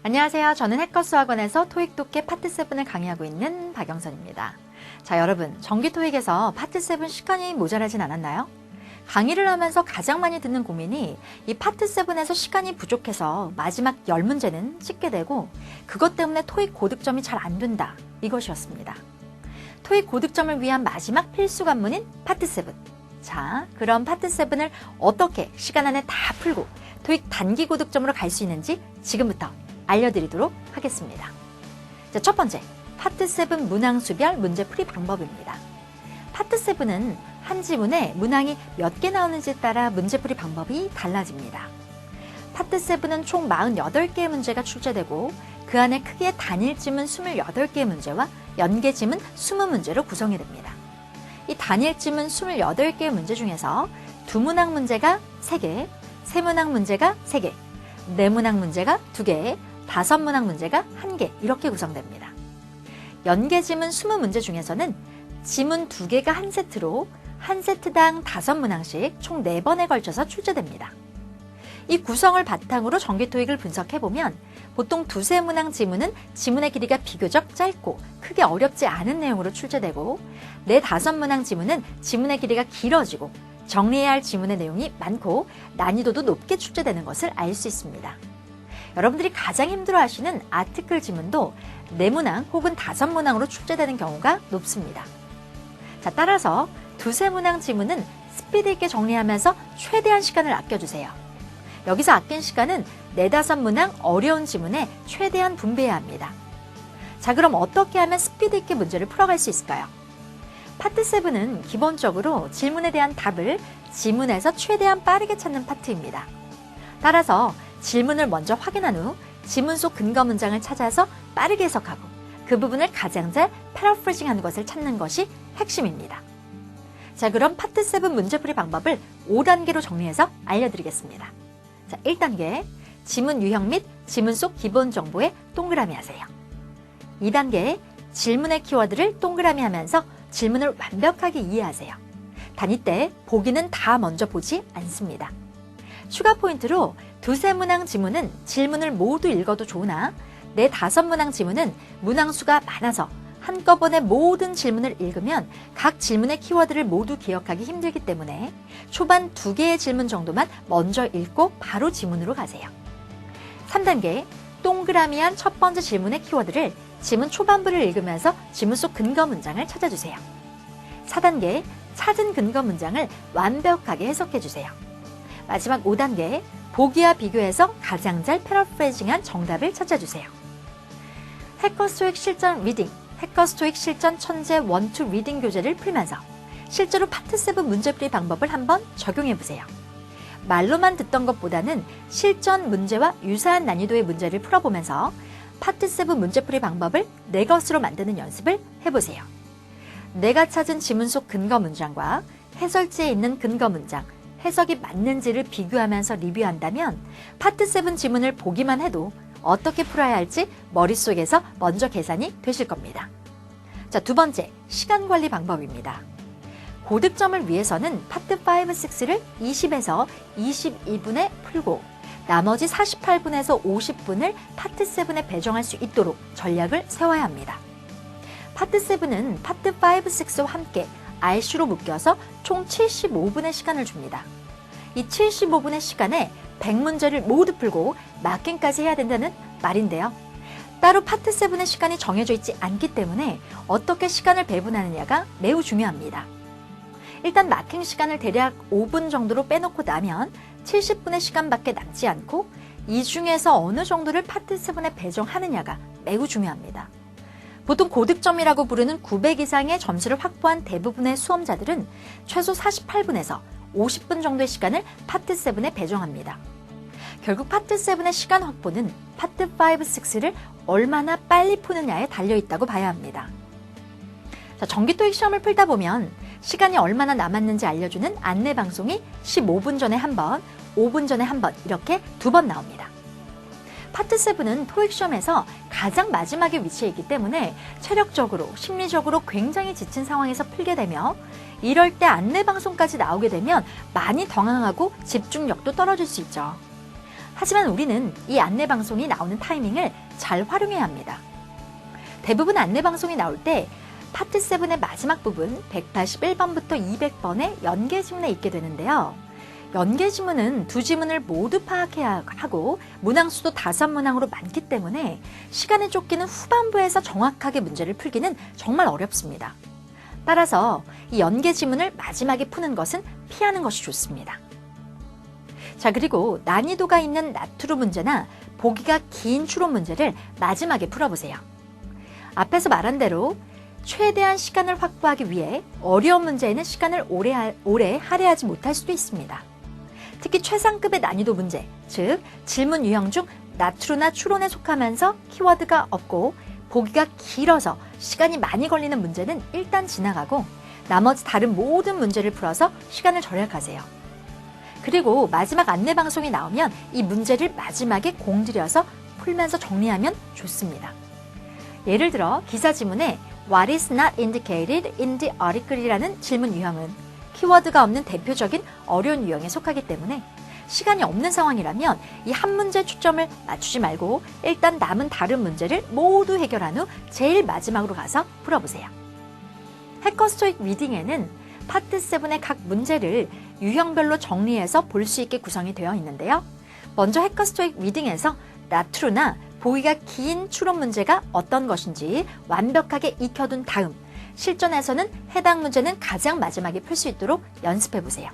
안녕하세요. 저는 해커스학원에서 토익 독해 파트 7을 강의하고 있는 박영선입니다. 자, 여러분, 정기 토익에서 파트 7 시간이 모자라진 않았나요? 강의를 하면서 가장 많이 듣는 고민이 이 파트 7에서 시간이 부족해서 마지막 10문제는 찍게 되고 그것 때문에 토익 고득점이 잘 안 된다. 이것이었습니다. 토익 고득점을 위한 마지막 필수 관문인 파트 7. 자, 그럼 파트 7을 어떻게 시간 안에 다 풀고 토익 단기 고득점으로 갈 수 있는지 지금부터 알려드리도록 하겠습니다. 자, 첫 번째, 파트 7 문항수별 문제풀이 방법입니다. 파트 7은 한 지문에 문항이 몇 개 나오는지에 따라 문제풀이 방법이 달라집니다. 파트 7은 총 48개의 문제가 출제되고 그 안에 크게 단일 지문 28개의 문제와 연계 지문 20문제로 구성이 됩니다. 이 단일 지문 28개의 문제 중에서 두문항 문제가 3개, 세문항 문제가 3개, 네문항 문제가 2개, 5문항 문제가 1개 이렇게 구성됩니다. 연계 지문 20문제 중에서는 지문 2개가 한 세트로 한 세트당 5문항씩 총 4번에 걸쳐서 출제됩니다. 이 구성을 바탕으로 정기 토익을 분석해보면 보통 2-3문항 지문은 지문의 길이가 비교적 짧고 크게 어렵지 않은 내용으로 출제되고 4-5문항 지문은 지문의 길이가 길어지고 정리해야 할 지문의 내용이 많고 난이도도 높게 출제되는 것을 알 수 있습니다. 여러분들이 가장 힘들어하시는 아티클 지문도 4문항 혹은 5문항으로 출제되는 경우가 높습니다. 자, 따라서 2-3문항 지문은 스피드 있게 정리하면서 최대한 시간을 아껴주세요. 여기서 아낀 시간은 4-5문항 어려운 지문에 최대한 분배해야 합니다. 자, 그럼 어떻게 하면 스피드 있게 문제를 풀어갈 수 있을까요? 파트 7은 기본적으로 질문에 대한 답을 지문에서 최대한 빠르게 찾는 파트입니다. 따라서 질문을 먼저 확인한 후 지문 속 근거 문장을 찾아서 빠르게 해석하고 그 부분을 가장 잘 패러프레이징하는 것을 찾는 것이 핵심입니다. 자, 그럼 파트 7 문제풀이 방법을 5단계로 정리해서 알려드리겠습니다. 자, 1단계, 지문 유형 및 지문 속 기본 정보에 동그라미 하세요. 2단계, 질문의 키워드를 동그라미 하면서 질문을 완벽하게 이해하세요. 단 이때 보기는 다 먼저 보지 않습니다. 추가 포인트로 2-3문항 지문은 질문을 모두 읽어도 좋으나 4-5문항 지문은 문항 수가 많아서 한꺼번에 모든 질문을 읽으면 각 질문의 키워드를 모두 기억하기 힘들기 때문에 초반 2개의 질문 정도만 먼저 읽고 바로 지문으로 가세요. 3단계, 동그라미한 첫 번째 질문의 키워드를 지문 초반부를 읽으면서 지문 속 근거 문장을 찾아주세요. 4단계, 찾은 근거 문장을 완벽하게 해석해주세요. 마지막 5단계, 보기와 비교해서 가장 잘 패러프레이징한 정답을 찾아주세요. 해커스 토익 실전 리딩, 해커스 토익 실전 천재 1-2 리딩 교재를 풀면서 실제로 파트 7 문제풀이 방법을 한번 적용해보세요. 말로만 듣던 것보다는 실전 문제와 유사한 난이도의 문제를 풀어보면서 파트 7 문제풀이 방법을 내 것으로 만드는 연습을 해보세요. 내가 찾은 지문 속 근거 문장과 해설지에 있는 근거 문장, 해석이 맞는지를 비교하면서 리뷰한다면 파트 7 지문을 보기만 해도 어떻게 풀어야 할지 머릿속에서 먼저 계산이 되실 겁니다. 자, 두 번째, 시간 관리 방법입니다. 고득점을 위해서는 파트 5, 6를 20에서 22분에 풀고 나머지 48분에서 50분을 파트 7에 배정할 수 있도록 전략을 세워야 합니다. 파트 7은 파트 5, 6와 함께 RC로 묶여서 총 75분의 시간을 줍니다. 이 75분의 시간에 100문제를 모두 풀고 마킹까지 해야 된다는 말인데요. 따로 파트 7의 시간이 정해져 있지 않기 때문에 어떻게 시간을 배분하느냐가 매우 중요합니다. 일단 마킹 시간을 대략 5분 정도로 빼놓고 나면 70분의 시간밖에 남지 않고 이 중에서 어느 정도를 파트 7에 배정하느냐가 매우 중요합니다. 보통 고득점이라고 부르는 900 이상의 점수를 확보한 대부분의 수험자들은 최소 48분에서 50분 정도의 시간을 파트 7에 배정합니다. 결국 파트 7의 시간 확보는 파트 5, 6를 얼마나 빨리 푸느냐에 달려있다고 봐야 합니다. 자, 정기 토익 시험을 풀다 보면 시간이 얼마나 남았는지 알려주는 안내 방송이 15분 전에 한 번, 5분 전에 한 번 이렇게 2번 나옵니다. 파트 7은 토익 시험에서 가장 마지막에 위치해 있기 때문에 체력적으로, 심리적으로 굉장히 지친 상황에서 풀게 되며 이럴 때 안내 방송까지 나오게 되면 많이 당황하고 집중력도 떨어질 수 있죠. 하지만 우리는 이 안내 방송이 나오는 타이밍을 잘 활용해야 합니다. 대부분 안내 방송이 나올 때 파트 7의 마지막 부분 181번부터 200번의 연계 지문에 있게 되는데요. 연계 지문은 두 지문을 모두 파악해야 하고 문항수도 5문항으로 많기 때문에 시간에 쫓기는 후반부에서 정확하게 문제를 풀기는 정말 어렵습니다. 따라서 이 연계 지문을 마지막에 푸는 것은 피하는 것이 좋습니다. 자, 그리고 난이도가 있는 나트루 문제나 보기가 긴 추론 문제를 마지막에 풀어보세요. 앞에서 말한 대로 최대한 시간을 확보하기 위해 어려운 문제에는 시간을 오래 할애하지 못할 수도 있습니다. 특히 최상급의 난이도 문제, 즉 질문 유형 중 나트루나 추론에 속하면서 키워드가 없고 보기가 길어서 시간이 많이 걸리는 문제는 일단 지나가고 나머지 다른 모든 문제를 풀어서 시간을 절약하세요. 그리고 마지막 안내 방송이 나오면 이 문제를 마지막에 공들여서 풀면서 정리하면 좋습니다. 예를 들어 기사 지문에 What is not indicated in the article이라는 질문 유형은 키워드가 없는 대표적인 어려운 유형에 속하기 때문에 시간이 없는 상황이라면 이 한 문제에 초점을 맞추지 말고 일단 남은 다른 문제를 모두 해결한 후 제일 마지막으로 가서 풀어보세요. 해커스토익 리딩에는 파트 7의 각 문제를 유형별로 정리해서 볼 수 있게 구성이 되어 있는데요. 먼저 해커스토익 리딩에서 나트루나 보기가 긴 추론 문제가 어떤 것인지 완벽하게 익혀둔 다음 실전에서는 해당 문제는 가장 마지막에 풀 수 있도록 연습해보세요.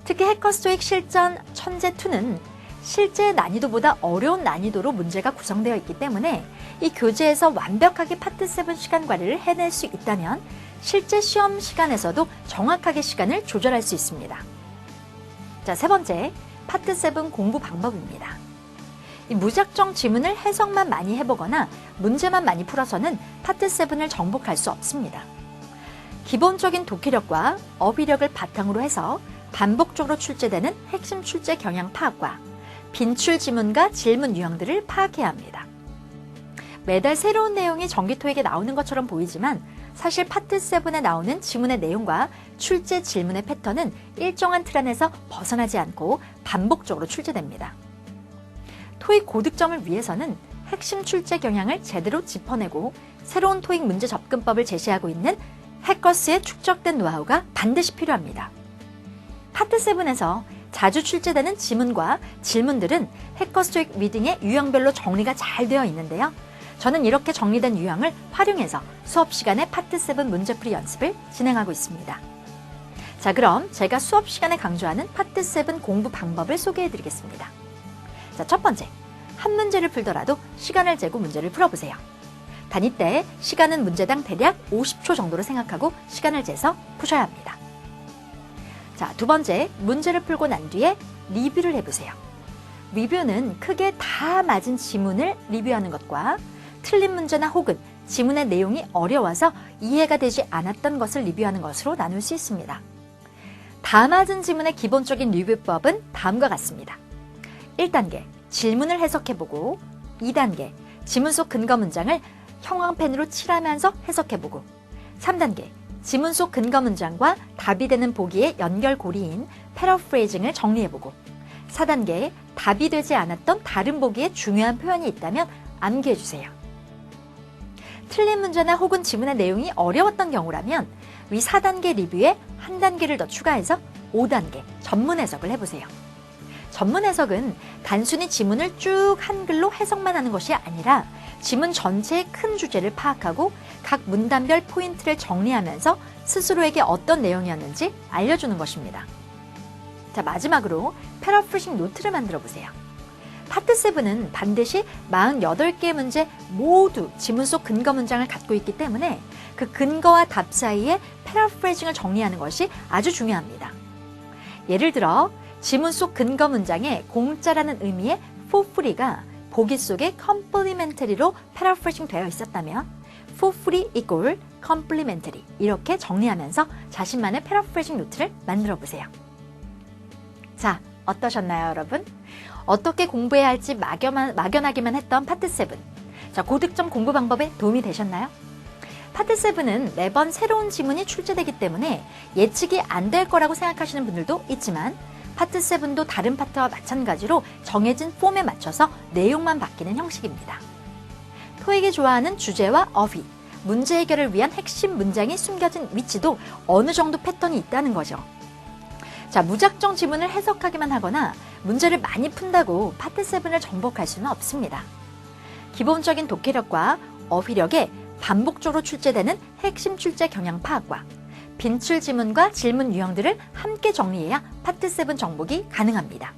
특히 해커스토익 실전 천재2는 실제 난이도보다 어려운 난이도로 문제가 구성되어 있기 때문에 이 교재에서 완벽하게 파트 7 시간 관리를 해낼 수 있다면 실제 시험 시간에서도 정확하게 시간을 조절할 수 있습니다. 자, 세 번째, 파트 7 공부 방법입니다. 이 무작정 지문을 해석만 많이 해보거나 문제만 많이 풀어서는 파트 7을 정복할 수 없습니다. 기본적인 독해력과 어휘력을 바탕으로 해서 반복적으로 출제되는 핵심 출제 경향 파악과 빈출 지문과 질문 유형들을 파악해야 합니다. 매달 새로운 내용이 정기 토익에 나오는 것처럼 보이지만 사실 파트 7에 나오는 지문의 내용과 출제 질문의 패턴은 일정한 틀 안에서 벗어나지 않고 반복적으로 출제됩니다. 토익 고득점을 위해서는 핵심 출제 경향을 제대로 짚어내고 새로운 토익 문제 접근법을 제시하고 있는 해커스의 축적된 노하우가 반드시 필요합니다. 파트 7에서 자주 출제되는 지문과 질문들은 해커스 토익 리딩의 유형별로 정리가 잘 되어 있는데요. 저는 이렇게 정리된 유형을 활용해서 수업 시간에 파트 7 문제풀이 연습을 진행하고 있습니다. 자, 그럼 제가 수업 시간에 강조하는 파트 7 공부 방법을 소개해 드리겠습니다. 자, 첫 번째, 한 문제를 풀더라도 시간을 재고 문제를 풀어보세요. 단위 때 시간은 문제당 대략 50초 정도로 생각하고 시간을 재서 푸셔야 합니다. 자, 두 번째, 문제를 풀고 난 뒤에 리뷰를 해보세요. 리뷰는 크게 다 맞은 지문을 리뷰하는 것과 틀린 문제나 혹은 지문의 내용이 어려워서 이해가 되지 않았던 것을 리뷰하는 것으로 나눌 수 있습니다. 다 맞은 지문의 기본적인 리뷰법은 다음과 같습니다. 1단계, 질문을 해석해보고 2단계, 지문 속 근거 문장을 형광펜으로 칠하면서 해석해보고 3단계, 지문 속 근거 문장과 답이 되는 보기의 연결고리인 패러프레이징을 정리해보고 4단계, 답이 되지 않았던 다른 보기에 중요한 표현이 있다면 암기해주세요. 틀린 문제나 혹은 지문의 내용이 어려웠던 경우라면 위 4단계 리뷰에 한 단계를 더 추가해서 5단계 전문 해석을 해보세요. 전문 해석은 단순히 지문을 쭉 한글로 해석만 하는 것이 아니라 지문 전체의 큰 주제를 파악하고 각 문단별 포인트를 정리하면서 스스로에게 어떤 내용이었는지 알려주는 것입니다. 자, 마지막으로 패러프레이징 노트를 만들어 보세요. 파트 7은 반드시 48개의 문제 모두 지문 속 근거 문장을 갖고 있기 때문에 그 근거와 답 사이에 패러프레이징을 정리하는 것이 아주 중요합니다. 예를 들어 지문 속 근거 문장에 공짜라는 의미의 for free가 보기 속에 complementary로 패러프레이징 되어 있었다면 for free equal complementary 이렇게 정리하면서 자신만의 패러프레이징 노트를 만들어 보세요. 자, 어떠셨나요, 여러분? 어떻게 공부해야 할지 막연하기만 했던 파트 7. 자, 고득점 공부 방법에 도움이 되셨나요? 파트 7은 매번 새로운 지문이 출제되기 때문에 예측이 안 될 거라고 생각하시는 분들도 있지만 파트 7도 다른 파트와 마찬가지로 정해진 폼에 맞춰서 내용만 바뀌는 형식입니다. 토익이 좋아하는 주제와 어휘, 문제 해결을 위한 핵심 문장이 숨겨진 위치도 어느 정도 패턴이 있다는 거죠. 자, 무작정 지문을 해석하기만 하거나 문제를 많이 푼다고 파트 7을 정복할 수는 없습니다. 기본적인 독해력과 어휘력에 반복적으로 출제되는 핵심 출제 경향 파악과 빈출 지문과 질문 유형들을 함께 정리해야 파트 7 정복이 가능합니다.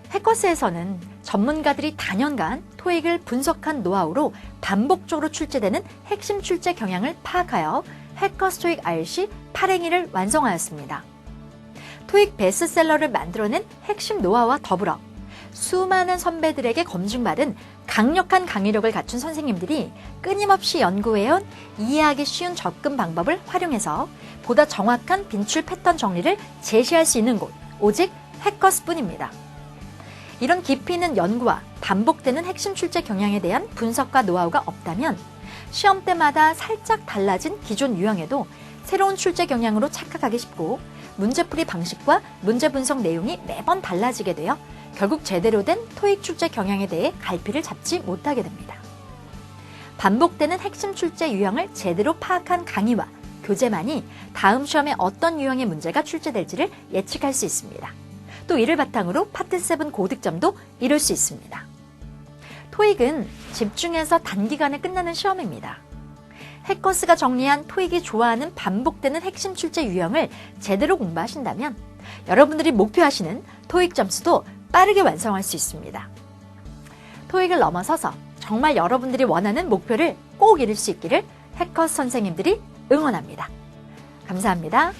해커스에서는 전문가들이 다년간 토익을 분석한 노하우로 반복적으로 출제되는 핵심 출제 경향을 파악하여 해커스 토익 RC 8행위를 완성하였습니다. 토익 베스트셀러를 만들어낸 핵심 노하우와 더불어 수많은 선배들에게 검증받은 강력한 강의력을 갖춘 선생님들이 끊임없이 연구해온 이해하기 쉬운 접근 방법을 활용해서 보다 정확한 빈출 패턴 정리를 제시할 수 있는 곳, 오직 해커스뿐입니다. 이런 깊이 있는 연구와 반복되는 핵심 출제 경향에 대한 분석과 노하우가 없다면 시험 때마다 살짝 달라진 기존 유형에도 새로운 출제 경향으로 착각하기 쉽고 문제풀이 방식과 문제 분석 내용이 매번 달라지게 되어 결국 제대로 된 토익 출제 경향에 대해 갈피를 잡지 못하게 됩니다. 반복되는 핵심 출제 유형을 제대로 파악한 강의와 교재만이 다음 시험에 어떤 유형의 문제가 출제될지를 예측할 수 있습니다. 또 이를 바탕으로 파트 7 고득점도 이룰 수 있습니다. 토익은 집중해서 단기간에 끝나는 시험입니다. 해커스가 정리한 토익이 좋아하는 반복되는 핵심 출제 유형을 제대로 공부하신다면 여러분들이 목표하시는 토익 점수도 빠르게 완성할 수 있습니다. 토익을 넘어서서 정말 여러분들이 원하는 목표를 꼭 이룰 수 있기를 해커스 선생님들이 응원합니다. 감사합니다.